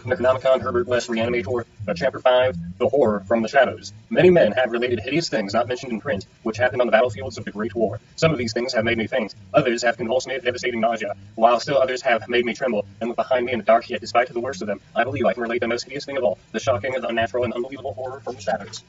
Necronomicon, Herbert, Reanimator, Chapter 5, The Horror from the Shadows. Many men have related hideous things not mentioned in print, which happened on the battlefields of the Great War. Some of these things have made me faint, others have convulsed me with devastating nausea, while still others have made me tremble and look behind me in the dark, yet despite the worst of them, I believe I can relate the most hideous thing of all, the shocking, unnatural, and unbelievable horror from the shadows.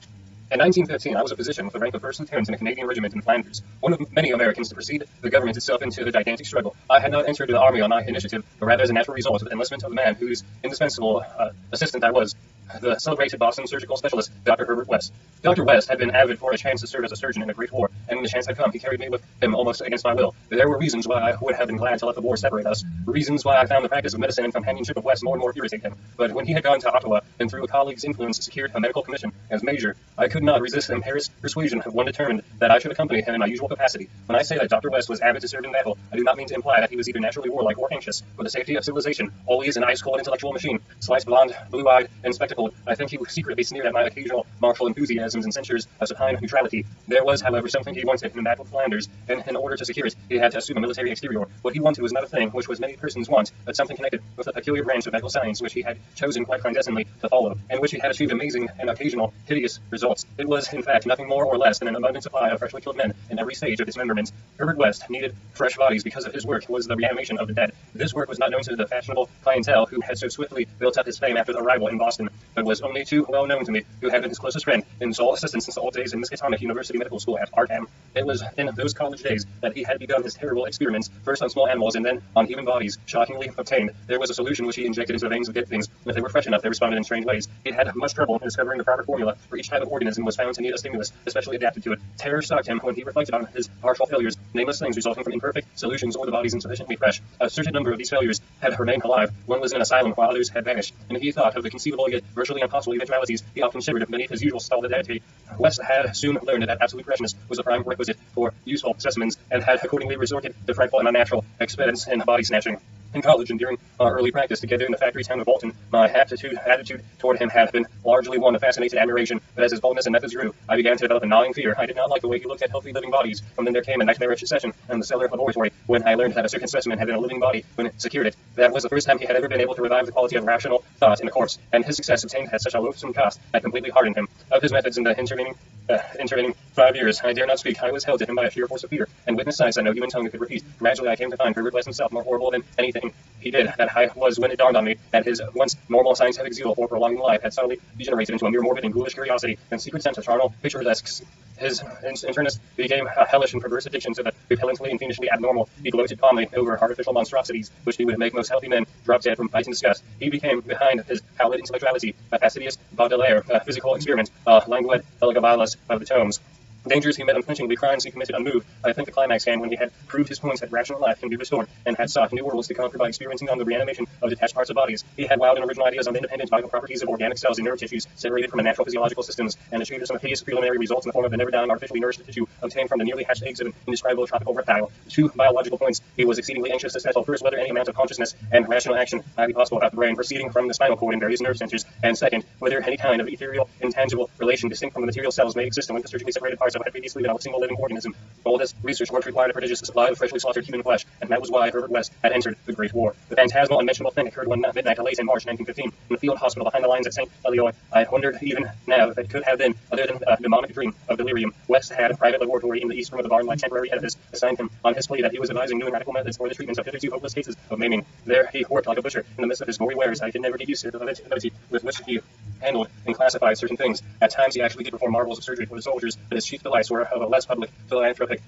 In 1915, I was a physician with the rank of first lieutenant in a Canadian regiment in Flanders, one of many Americans to precede the government itself into the gigantic struggle. I had not entered the army on my initiative, but rather as a natural result of the enlistment of the man whose indispensable assistant I was, the celebrated Boston surgical specialist, Dr. Herbert West. Dr. West had been avid for a chance to serve as a surgeon in the Great War, and when the chance had come, he carried me with him almost against my will. There were reasons why I would have been glad to let the war separate us, reasons why I found the practice of medicine and companionship of West more and more irritate him. But when he had gone to Ottawa, and through a colleague's influence secured a medical commission as major, I could not resist the imperious persuasion of one determined that I should accompany him in my usual capacity. When I say that Dr. West was avid to serve in battle, I do not mean to imply that he was either naturally warlike or anxious for the safety of civilization. Always an ice-cold intellectual machine, sliced blonde, blue-eyed, and spectacled, I think he secretly sneered at my occasional martial enthusiasms and censures of supine neutrality. There was, however, something he wanted in the battle of Flanders, and in order to secure it, he had to assume a military exterior. What he wanted was not a thing which was many persons want, but something connected with a peculiar branch of medical science which he had chosen quite clandestinely to follow, and which he had achieved amazing and occasional hideous results. It was, in fact, nothing more or less than an abundant supply of freshly killed men in every stage of dismemberment. Herbert West needed fresh bodies because of his work was the reanimation of the dead. This work was not known to the fashionable clientele who had so swiftly built up his fame after the arrival in Boston, but was only too well known to me, who had been his closest friend and sole assistant since the old days in Miskatonic University Medical School at Arkham. It was in those college days that he had begun his terrible experiments, first on small animals and then on human bodies, shockingly obtained. There was a solution which he injected into the veins of dead things. If they were fresh enough, they responded in strange ways. He had much trouble in discovering the proper formula for each type of organism was found to need a stimulus, especially adapted to it. Terror struck him when he reflected on his partial failures, nameless things resulting from imperfect solutions or the bodies insufficiently fresh. A certain number of these failures had remained alive. One was in an asylum while others had vanished, and if he thought of the conceivable yet virtually impossible eventualities, he often shivered beneath his usual stolidity. West had soon learned that absolute freshness was a prime requisite for useful specimens, and had accordingly resorted to frightful and unnatural expedients in body snatching. In college and during our early practice together in the factory town of Bolton, my attitude toward him had been largely one of fascinated admiration, but as his boldness and methods grew, I began to develop a gnawing fear. I did not like the way he looked at healthy living bodies, and then there came a nightmarish session in the cellar laboratory when I learned that a certain specimen had been a living body when it secured it. That was the first time he had ever been able to revive the quality of rational thought in a corpse, and his success obtained at such a loathsome cost had completely hardened him. Of his methods in the intervening 5 years, I dare not speak. I was held to him by a sheer force of fear, and witness sights that no human tongue could repeat. Gradually I came to find Herbert West himself more horrible than anything he did. That I was when it dawned on me that his once normal scientific zeal for prolonging life had suddenly degenerated into a mere morbid and ghoulish curiosity and secret sense of charnel picturesques. His interness became a hellish and perverse addiction to the repellently and fiendishly abnormal. He gloated calmly over artificial monstrosities, which he would make most healthy men drop dead from fight and disgust. He became, behind his pallid intellectuality, a fastidious Baudelaire, a physical experiment, a languid Elagabalus of the tomes. Dangers he met unflinchingly, crimes he committed unmoved. I think the climax came when he had proved his points that rational life can be restored, and had sought new worlds to conquer by experiencing on the reanimation of detached parts of bodies. He had wild and original ideas on the independent vital properties of organic cells and nerve tissues separated from the natural physiological systems, and achieved some hideous preliminary results in the form of the never-dying artificially nourished tissue obtained from the nearly hatched eggs of an indescribable tropical reptile. Two biological points he was exceedingly anxious to settle: first, whether any amount of consciousness and rational action might be possible about the brain proceeding from the spinal cord and various nerve centers, and second, whether any kind of ethereal, intangible relation distinct from the material cells may exist among the surgically separated parts of what had previously been a single living organism. All this research work required a prodigious supply of freshly slaughtered human flesh, and that was why Herbert West had entered the Great War. The phantasmal, unmentionable thing occurred one midnight late in March 1915 in the field hospital behind the lines at St. Eloi. I wondered even now if it could have been other than a demonic dream of delirium. West had a private laboratory in the east room of the barn like temporary edifice assigned him on his plea that he was devising new and radical methods for the treatment of hitherto hopeless cases of maiming. There he worked like a butcher in the midst of his gory wares. I could never get used to the levity with which he handled and classified certain things. At times he actually did perform marvels of surgery for the soldiers, but his chief delights were of a less public, philanthropic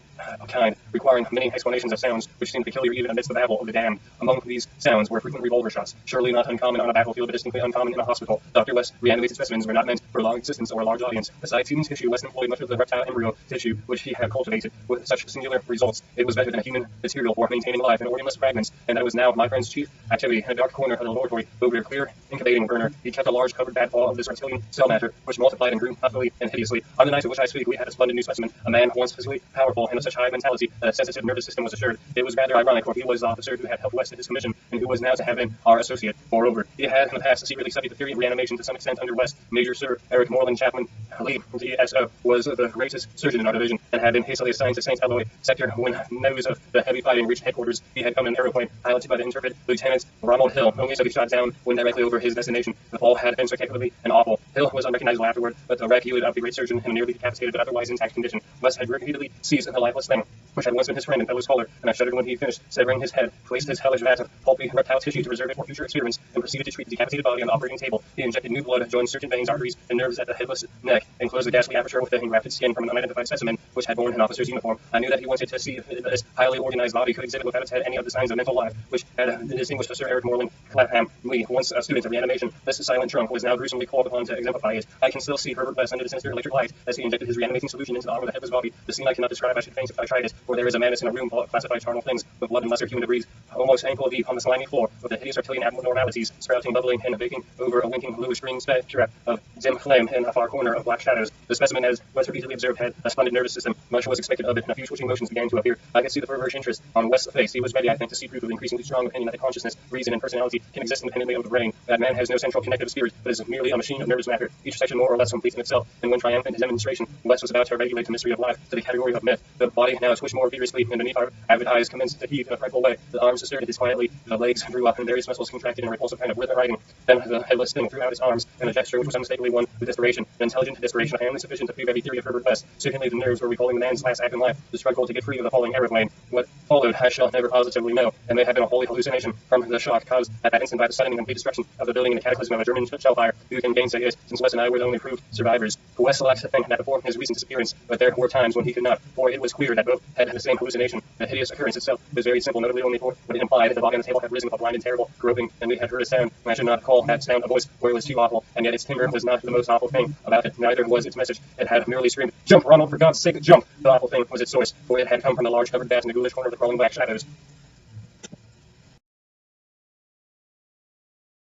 kind, requiring many explanations of sounds which seemed peculiar even amidst the babble of the damned. Among these sounds were frequent revolver shots, surely not uncommon on a battlefield, but distinctly uncommon in a hospital. Dr. West's reanimated specimens were not meant for long existence or a large audience. Besides human tissue, West employed much of the reptile embryo tissue which he had cultivated with such singular results. It was better than a human material for maintaining life in organless fragments, and that was now my friend's chief activity. In a dark corner of the laboratory, over a clear incubating burner, he kept a large covered bat of this reptilian cell matter, which multiplied and grew utterly and hideously. On the night of which I speak, we had a splendid new specimen, a man once physically powerful and of such high mentality that a sensitive nervous system was assured. It was rather ironic, for he was the officer who had helped West in his commission, and who was now to have been our associate. Moreover, he had in the past secretly studied the theory of reanimation to some extent under West. Major Sir Eric Moreland Chapman, Lee, DSO, was the greatest surgeon in our division, and had been hastily assigned to St. Eloi sector when news of the heavy fighting reached headquarters. He had come in an aeroplane piloted by the intrepid Lieutenant Ronald Hill, only so he shot down when directly over his destination. The fall had been spectacularly and awful. Hill was unrecognizable afterward, but the wreck yielded of the great surgeon in a nearly decapitated but otherwise intact condition. West had repeatedly seized the lifeless thing, which had once been his friend and fellow scholar, and I shuddered when he finished severing his head, placed his hellish vat of pulpy reptile tissue to reserve it for future experiments, and proceeded to treat the decapitated body on the operating table. He injected new blood, joined certain veins, arteries, and nerves at the headless neck, and closed the ghastly aperture with the engrafted skin from an unidentified specimen which had worn an officer's uniform. I knew that he wanted to see if this highly organized body could exhibit without its head any of the signs of mental life which had distinguished Sir Eric Moreland Clapham Lee, once a student of reanimation. This silent drunk was now gruesomely called upon to exemplify it. I can still see Herbert West under the sinister electric light as he injected his reanimating solution into the arm of the headless body. The scene I cannot describe, I should faint if I tried it, for there is a madness in a room full of classified charnel things, with blood and lesser human debris, almost ankle deep on the slimy floor, with the hideous reptilian abnormalities sprouting, bubbling, and baking over a winking bluish green spectra of dim flame in a far corner of black shadows. The specimen, as was repeatedly observed, had a splendid nervous system. Much was expected of it, and a few twitching motions began to appear. I could see the feverish interest on West's face. He was ready, I think, to see proof of increasingly strong opinion that the consciousness, reason, and personality can exist independently of the brain. That man has no central connective spirit, but is merely a machine of nervous matter, each section more or less complete in itself. And when triumphant his demonstration, West was about to regulate the mystery of life to the category of myth. The body now twitched more vigorously, and beneath our avid eyes commenced to heave in a frightful way. The arms stirred disquietly, the legs drew up, and various muscles contracted in a repulsive kind of rhythm writing. Then the headless thing threw out its arms in a gesture which was unmistakably one with desperation, an intelligent desperation, a family sufficient to prove every theory of Herbert West. Certainly the nerves were recalling the man's last act in life, the struggle to get free of the falling aeroplane. What followed I shall never positively know, and may have been a wholly hallucination from the shock caused at that instant by the sudden and complete destruction of the building in the cataclysm of a German shell fire. Who can gainsay it, since West and I were the only proved survivors? West liked to think that before his recent disappearance, but there were times when he could not, for it was clear that both had the same hallucination. The hideous occurrence itself was very simple, notably only for what it implied. The body on the table had risen with a blind and terrible groping, and we had heard a sound. I should not call that sound a voice, for it was too awful, and yet its timbre was not the most awful thing about it. Neither was its message. It had merely screamed, "Jump, Ronald, for God's sake, jump!" The awful thing was its source, for it had come from the large covered vat in the ghoulish corner of the crawling black shadows.